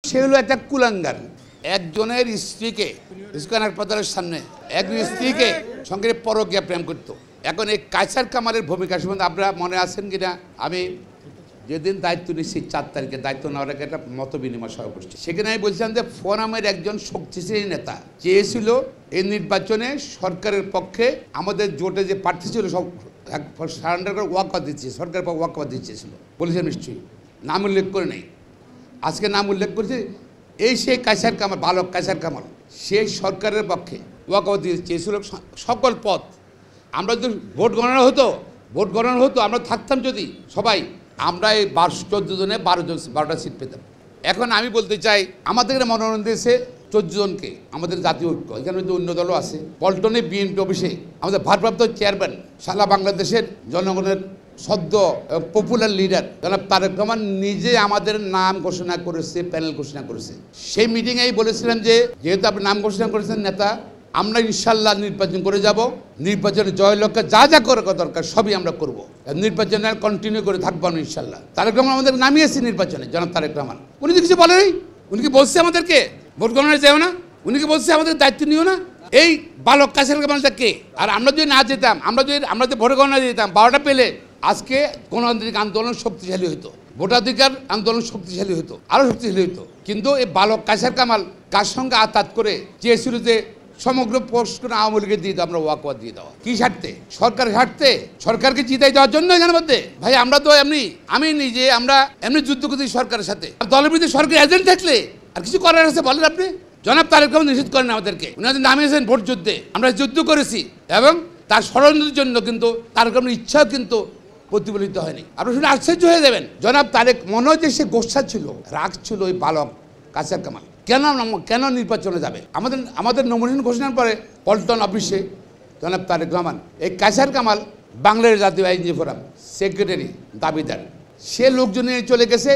সে হলো একটা কুলাঙ্গার। একজনের স্ত্রীকে ইস্কন হাসপাতালের সামনে একজন স্ত্রীকে সঙ্গে পরকীয়া প্রেম করতো। এখন এই কায়সার কামালের ভূমিকা সম্বন্ধে আপনারা মনে আছেন কিনা, আমি যেদিন দায়িত্ব নিচ্ছি 4 তারিখে দায়িত্ব নেওয়ার আগে একটা মত বিনিময় সভা করছি। সেখানে আমি বলছিলাম যে ফোরামের একজন শক্তিশালী নেতা চেয়েছিল এই নির্বাচনে সরকারের পক্ষে আমাদের জোটে যে প্রার্থী ছিল সব সারেন্ডার করে ওয়াকআউট দিচ্ছে, সরকারের পক্ষে ওয়াকআউট দিচ্ছেছিল বলেছেন, নিশ্চয়ই নাম উল্লেখ করে নেই, আজকে নাম উল্লেখ করেছে। এই সেই কায়সার কামাল, বালক কায়সার কামাল, সেই সরকারের পক্ষে ওয়াকআউট দিতে চেয়েছিল সকল পদ। আমরা যদি ভোট গণনা হতো আমরা থাকতাম যদি সবাই, আমরা এই 14 জনে 12টা সিট পেতাম। এখন আমি বলতে চাই আমাদের মনোনয়ন দিয়েছে 14 জনকে আমাদের জাতীয় ঐক্য, এখানে কিন্তু অন্য দলও আছে। পল্টনে বিএনপি অফিসে আমাদের ভারপ্রাপ্ত চেয়ারম্যান সারা বাংলাদেশের জনগণের সদ্য পপুলার লিডার জনাব তারেক রহমান নিজে আমাদের নাম ঘোষণা করেছে, প্যানেল ঘোষণা করেছে। সেই মিটিংয়েই বলেছিলাম যে যেহেতু আপনি নাম ঘোষণা করেছেন নেতা, আমরা ইনশাল্লাহ নির্বাচন করে যাব, নির্বাচনে জয় লক্ষ্যে যা যা করার দরকার সবই আমরা করব, নির্বাচনে কন্টিনিউ করে থাকবো না ইনশাল্লাহ। তারেক রহমান আমাদের নামিয়েছে নির্বাচনে, জনাব তারেক রহমান। উনি তো কিছু বলেনি, উনি কি বলছে আমাদেরকে ভোট গণনায় যাও না, উনি কি বলছে আমাদের দায়িত্ব নিও না? এই বালক কায়সার কামালটা কে? আর আমরা যদি না যেতাম, আমরা যদি ভোট গণনা যেতাম 12টা পেলে, আজকে গণতান্ত্রিক আন্দোলন শক্তিশালী হতো, ভোটাধিকার আন্দোলন শক্তিশালী হতো, আরও শক্তিশালী হতো। কিন্তু এই বালক কায়সার কামাল কার সঙ্গে আতাত করে চেয়েছিল যে সমগ্র পোস্ট আওয়ামী লীগের দিয়ে আমরা ওয়াকওয়াত দিয়ে দেওয়া। কি স্বার্থে? সরকারের স্বার্থে, সরকারকে জিতাই দেওয়ার জন্য। এখানের মধ্যে ভাই আমরা তো আমি নিজে আমরা এমনি যুদ্ধ করছি সরকারের সাথে। দলের বিরুদ্ধে সরকার এজেন্ট থাকলে আর কিছু করার আছে বলেন আপনি? জনাব তারেক রহমান নিষেধ করেন আমাদেরকে, উনি নামিয়েছেন ভোট যুদ্ধে, আমরা যুদ্ধ করেছি এবং তার ষড়যন্ত্রের জন্য কিন্তু তারেক রহমানের ইচ্ছাও কিন্তু প্রতিফলিত হয়নি। আপনি শুনে আশ্চর্য হয়ে যাবেন। জনাব তারেক মনে হয় যে সে গোসা ছিল, রাগ ছিল ওই বালক কায়সার কামাল। কেন নির্বাচনে যাবে? আমাদের নমিনেশন ঘোষণার পরে পল্টন অফিসে জনাব তারেক রহমান, এই কায়সার কামাল বাংলাদেশ জাতীয় আইনজীবী ফোরাম সেক্রেটারি দাবিদার, সে লোকজন নিয়ে চলে গেছে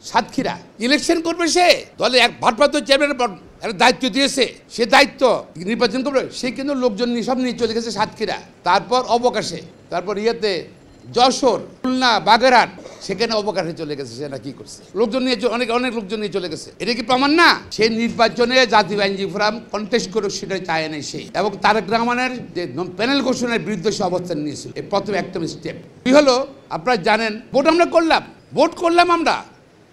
সাতক্ষীরা। ইলেকশন করবে সে, দলে এক ভারপ্রাপ্ত চেয়ারম্যানের একটা দায়িত্ব দিয়েছে, সে দায়িত্ব নির্বাচন করবে, সে কিন্তু লোকজন নিয়ে সব নিয়ে চলে গেছে সাতক্ষীরা। তারপর অবকাশে, তারপর যশোর, খুলনা, বাগেরহাট, সেখানে অবকাশে চলে গেছে। সেটা কি করছে? লোকজন নিয়ে অনেক লোকজন নিয়ে চলে গেছে। এটা কি প্রমাণ না? সেই নির্বাচনে জাতীয় আইনজীবী ফোরাম কন্টেস্ট করে সেটা চায় নাই সেই, এবং তারেক রহমানের যে প্যানেল ঘোষণার বিরুদ্ধে সে অবস্থান নিয়েছিল। এই প্রথম একটা স্টেপ কি হলো আপনারা জানেন, ভোট আমরা করলাম আমরা,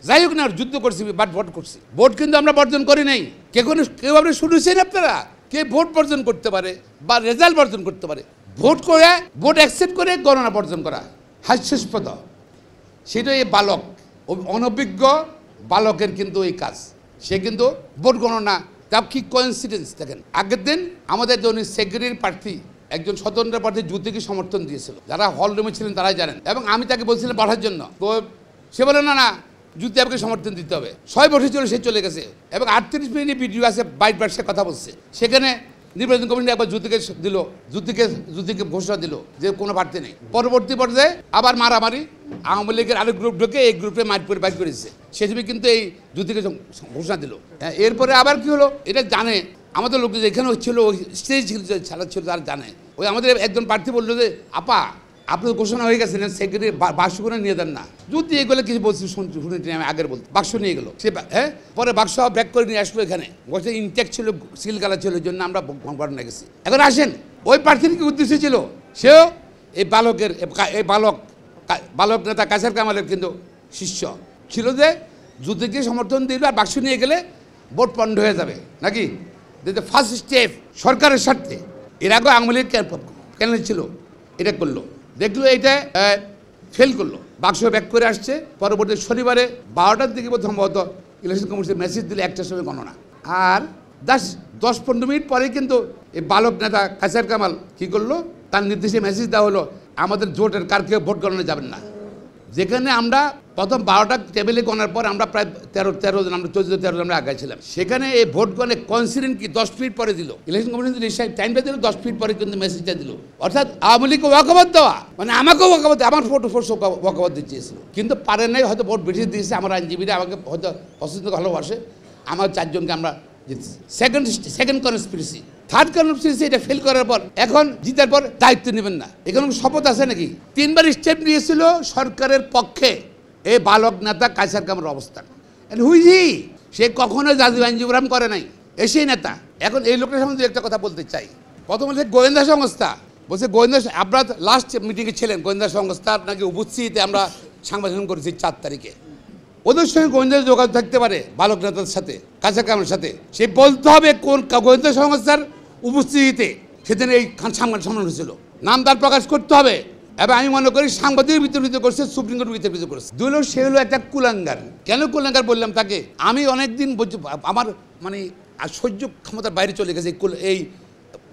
যাই হোক না যুদ্ধ করছি, বাট ভোট করছি। ভোট কিন্তু আমরা বর্জন করি নাই। কেউ আপনি শুনেছেন আপনারা কে ভোট বর্জন করতে পারে বা রেজাল্ট বর্জন করতে পারে? ভোট অ্যাকসেপ্ট করে গণনা বর্জন করা হাস্যাস্পদ। সেটা এই বালক, অনভিজ্ঞ বালকের কিন্তু এই কাজ। সে কিন্তু ভোট গণনা, তা কি কোইন্সিডেন্স দেখেন, আগের দিন আমাদের জন্য সেক্রেটারি প্রার্থী একজন স্বতন্ত্র প্রার্থী জ্যোতিকে সমর্থন দিয়েছিল, যারা হল রুমে ছিলেন তারাই জানেন, এবং আমি তাকে বলছিলাম পাঠার জন্য। তো সে বলে না জ্যোতি আমাকে সমর্থন দিতে হবে। 6 বছর সে চলে গেছে, এবং 38 মিনিট ভিডিও আছে, বাইট সে কথা বলছে। সেখানে নির্বাচন কমিশন একবার জ্যোতিকে ঘোষণা দিল যে কোনো প্রার্থী নেই। পরবর্তী পর্যায়ে আবার মারামারি, আওয়ামী লীগের আরেক গ্রুপ ঢুকে এই গ্রুপে বাইট করেছে, সেজন্য কিন্তু এই জ্যোতিকে ঘোষণা দিল। এরপরে আবার কি হলো এটা জানে আমাদের লোক, এখানে হচ্ছিল স্টেজ ছাড়া ছিল, তারা জানে। ওই আমাদের একজন প্রার্থী বললো যে আপা আপনার ঘোষণা হয়ে গেছে, সেক্রেটারি বাক্স করে নিয়ে দেন না। যদি এগুলো কিছু বলছি শুনেছি আমি আগের বলতে, বাক্স নিয়ে গেলো সে, পরে বাক্স ব্যাক করে নিয়ে আসলো এখানে, বলছে ইনটেক্ট ছিল, সিল গালা ছিল, ওই জন্য আমরা ঘটনা গেছি। এখন আসেন ওই প্রার্থীর কি উদ্দেশ্য ছিল? সেও এই বালক নেতা কায়সার কামালের কিন্তু শিষ্য ছিল, যে যুদ্ধকে সমর্থন দিল আর বাক্স নিয়ে গেলে ভোট পণ্ড হয়ে যাবে নাকি। ফার্স্ট স্টেপ সরকারের স্বার্থে এর আগে আওয়ামী লীগ কেন ছিল, এটা করলো, দেখলো এটা ফেল করলো, বাক্স ব্যাক করে আসছে। পরবর্তী শনিবারে 12টার দিকে সম্ভবত ইলেকশন কমিশন মেসেজ দিলে 1টার সময় গণনা, আর 10-15 মিনিট পরে কিন্তু এই বালক নেতা কায়সার কামাল কী করলো, তার নির্দেশে মেসেজ দেওয়া হলো আমাদের জোটের কার কেউ ভোট গণনা যাবেন না। যেখানে আমরা প্রথম 12টা টেবিলে গণার পর আমরা প্রায় 13 জন, আমরা 14-13 জন আমরা আগে ছিলাম। সেখানে এই ভোট গণে কনসিডেন্ট কি 10 মিনিট পরে দিল, ইলেকশন কমিশন টাইমটা দিল 10 মিনিট পরে কিন্তু মেসেজটা দিল। অর্থাৎ আওয়ামী লীগকে ওয়াকআউট দেওয়া, মানে আমাকেও ওয়াকআউট, আমার ফোর্স ওয়াকআউট দিতে চেয়েছিল, কিন্তু পারে নাই। হয়তো ভোট বেশি দিয়েছে, আমার আইনজীবীরা আমাকে হয়তো পছন্দ ভালোবাসে, আমার 4 জনকে আমরা জিতছি। সেকেন্ড কনস্পিরেসি, থার্ড কনস্পিরেসি এটা ফেল করার পর এখন জিতার পর দায়িত্ব নেবেন না, এখানে শপথ আছে নাকি? 3বার স্টেপ নিয়েছিল সরকারের পক্ষে এই বালক নেতা কায়সার কামালের অবস্থান। হুইজি সে কখনো জাতীয় আইনজীবী ফোরাম করে নাই, এসেই নেতা। এখন এই লোকটার সম্বন্ধে একটা কথা বলতে চাই। প্রথম হচ্ছে গোয়েন্দা সংস্থা, বলছে গোয়েন্দা, আপনারা লাস্ট মিটিংয়ে ছিলেন, গোয়েন্দা সংস্থার নাকি উপস্থিতিতে আমরা সাংবাদিক করেছি 4 তারিখে। ওদের সঙ্গে গোয়েন্দা যোগাযোগ থাকতে পারে বালক নেতার সাথে, কাছার কামের সাথে, সে বলতে হবে কোন গোয়েন্দা সংস্থার উপস্থিতিতে সেদিন এই সম্মান হয়েছিল, নাম তার প্রকাশ করতে হবে। এবং আমি মনে করি সাংবাদিক বিতর্কিত করছে, সুপ্রিম কোর্ট বিতর্কিত করছে। দুই হলো সে হলো একটা কুলাঙ্গার। কেন কুলাঙ্গার বললাম তাকে? আমি অনেকদিন আমার মানে সহ্য ক্ষমতার বাইরে চলে গেছে এই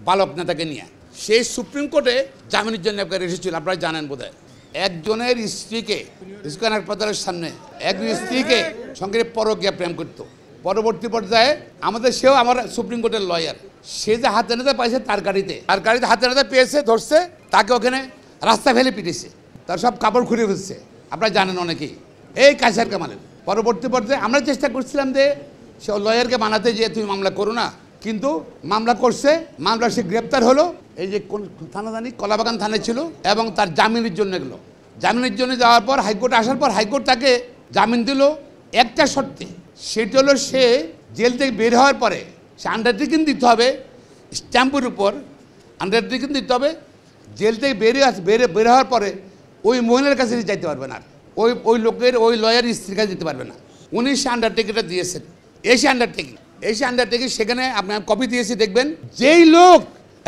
বালক নেতাকে নিয়ে। সেই সুপ্রিম কোর্টে জামিনের জন্য একবার এসেছিল, আপনারা জানেন বোধহয়। একজনের স্ত্রীকে ইস্কন হাসপাতালের সামনে একজন স্ত্রীকে সঙ্গে পরকীয়া প্রেম করতো। পরবর্তী পর্যায়ে সেও আমার সুপ্রিম কোর্টের লয়ার, সে যে হাতে নাতে পাইছে তার গাড়িতে হাতে নাতে পেয়েছে, ধরছে, তাকে ওখানে রাস্তা ফেলে পিটিয়েছে, তার সব কাপড় খুলে ফেলছে, আপনারা জানেন অনেকেই। এই কাছার কামালের পরবর্তী পর্যায়ে আমরা চেষ্টা করছিলাম যে সে লয়ারকে বানাতে, যে তুমি মামলা করো না, কিন্তু মামলা করছে, মামলা সে গ্রেপ্তার হলো। এই যে কোন থানা জানি, কলাবাগান থানায় ছিল, এবং তার জামিনের জন্য গেলো। জামিনের জন্য যাওয়ার পর হাইকোর্টে আসার পর হাইকোর্ট তাকে জামিন দিল একটা শর্তে, সেটা হলো সে জেল থেকে বের হওয়ার পরে সে আন্ডারটেকিং দিতে হবে, স্ট্যাম্পের উপর আন্ডারটেকিং দিতে হবে। জেল থেকে বের হওয়ার পরে ওই মহিলার কাছে যাইতে পারবে না, ওই লোকের ওই লয়ার স্ত্রীর কাছে যেতে পারবে না। উনি সে আন্ডারটেকিংটা দিয়েছেন, এসে আন্ডারটেকিং সেখানে আপনার কপি দিয়েছি, দেখবেন। যেই লোক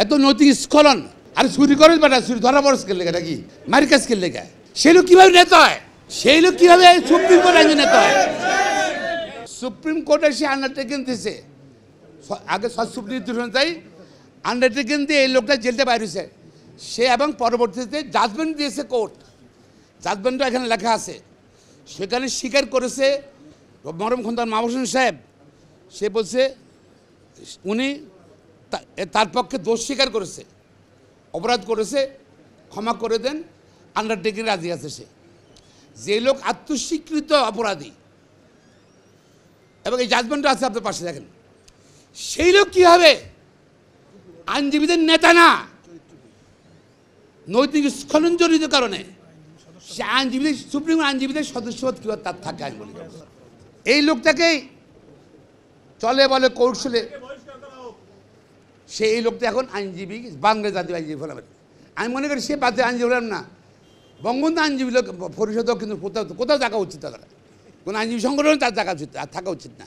এত নৈতিক স্খলন, আর চুরি করে বেটা, চুরি ধরা বড় স্কেল লেখা নাকি, মারি কাজ স্কেল লেখা, সেই লোক কীভাবে নেতা হয়? সেই লোক কীভাবে সুপ্রিম কোর্টে একজন নেতা হয়? সুপ্রিম কোর্টে সে আন্ডারটেকিং দিয়েছে, আগে সুপ্রিম তাই আন্ডারটেকিং দিয়ে এই লোকটা জেলটা বাইর হয়েছে সে, এবং পরবর্তীতে জাজমেন্ট দিয়েছে কোর্ট। জাজমেন্টটা এখানে লেখা আছে, সেখানে স্বীকার করেছে মরম খন্দকার মাহবুব হোসেন সাহেব। সে বলছে উনি তার পক্ষে দোষ স্বীকার করেছে, অপরাধ করেছে, ক্ষমা করে দেন, আন্ডারটেকিং রাজি আছে সে। যে লোক আত্মস্বীকৃত অপরাধী, এবং এই জাজমেন্টটা আছে আপনার পাশে দেখেন, সেই লোক কী হবে? আইনজীবীদের নেতা না, নৈতিক স্খলন জড়িত কারণে সে আইনজীবী, সুপ্রিম আইনজীবীদের সদস্য কীভাবে তার থাকে আমি বলি। এই লোকটাকেই চলে বলে কৌশলে, সে এই লোকটা এখন আইনজীবী, বাংলা জাতীয় আইনজীবী ফোরামের। আমি মনে করি সে বাদে আইনজীবী ফোরাম না, বঙ্গবন্ধু আইনজীবী পরিষদও কিন্তু কোথাও থাকা উচিত, তারা কোনো আইনজীবী সংগঠন তার থাকা উচিত না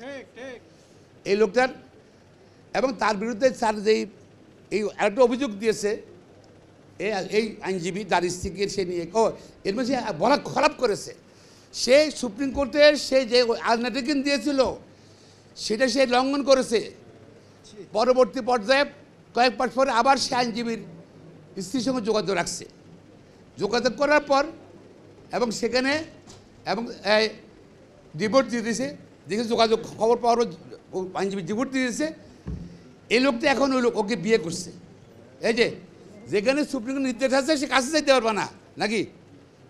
এই লোকটার। এবং তার বিরুদ্ধে স্যার যেই এই একটা অভিযোগ দিয়েছে এই আইনজীবী তার স্ত্রীকে সে নিয়ে, এর মধ্যে বলা খারাপ করেছে। সে সুপ্রিম কোর্টের সে যে আন্ডারটেকিং দিয়েছিল সেটা সে লঙ্ঘন করেছে। পরবর্তী পর্যায়ে কয়েক মাস পরে আবার সে আইনজীবীর স্ত্রীর সঙ্গে যোগাযোগ রাখছে, যোগাযোগ করার পর এবং সেখানে এবং ডিভোর্স দিয়ে দিয়েছে, দেখে যোগাযোগ খবর পাওয়ার আইনজীবী ডিভোর্স দিয়ে দিয়েছে। এই লোকটা এখন ওই লোক ওকে বিয়ে করছে। এই যে যেখানে সুপ্রিম কোর্ট নির্দেশ আছে সে কাছে যেতে পারবে না, নাকি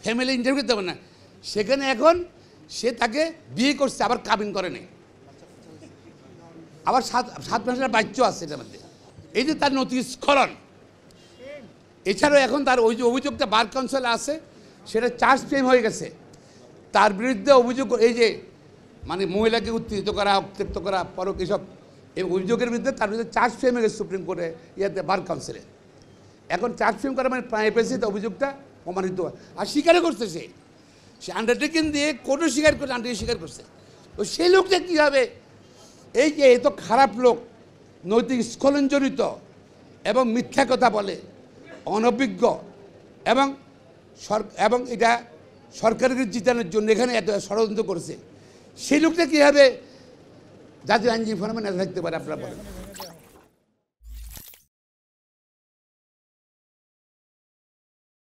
ফ্যামিলি ইন্টারভিউ করতে পারবে না, সেখানে এখন সে তাকে বিয়ে করছে, আবার কাবিন করে নেই, আবার 7 মাসের বাচ্চা আছে এটার মধ্যে। এই যে তার নৈতিক স্খলন। এছাড়াও এখন তার ওই যে অভিযোগটা বার কাউন্সিলে আছে, সেটা চার্জ ফ্রেম হয়ে গেছে। তার বিরুদ্ধে অভিযোগ, এই যে মানে মহিলাকে উত্তেজিত করা, উত্তেক্ত করা, পরক, এসব এই অভিযোগের বিরুদ্ধে তার বিরুদ্ধে চার্জ ফ্রেম হয়ে গেছে সুপ্রিম কোর্টে, ইয়াতে বার কাউন্সিলে। এখন চার্জ ফ্রেম করা মানে প্রায় পেয়েছে, অভিযোগটা প্রমাণিত আর স্বীকারও করছে। সে আন্ডারটেকিং দিয়ে কোর্টও স্বীকার করছে, আন্ডারটেকিং স্বীকার করছে। তো সেই লোকটা কী হবে? এই যে এত খারাপ লোক, নৈতিক স্খলন জড়িত এবং মিথ্যা কথা বলে, অনভিজ্ঞ, এবং এটা সরকারকে জিতানোর জন্য এখানে এত ষড়যন্ত্র করেছে, সেই লোকটা কীভাবে জাতীয় আইনজীবী ফোরামে নেতা থাকতে পারে আপনারা বলেন?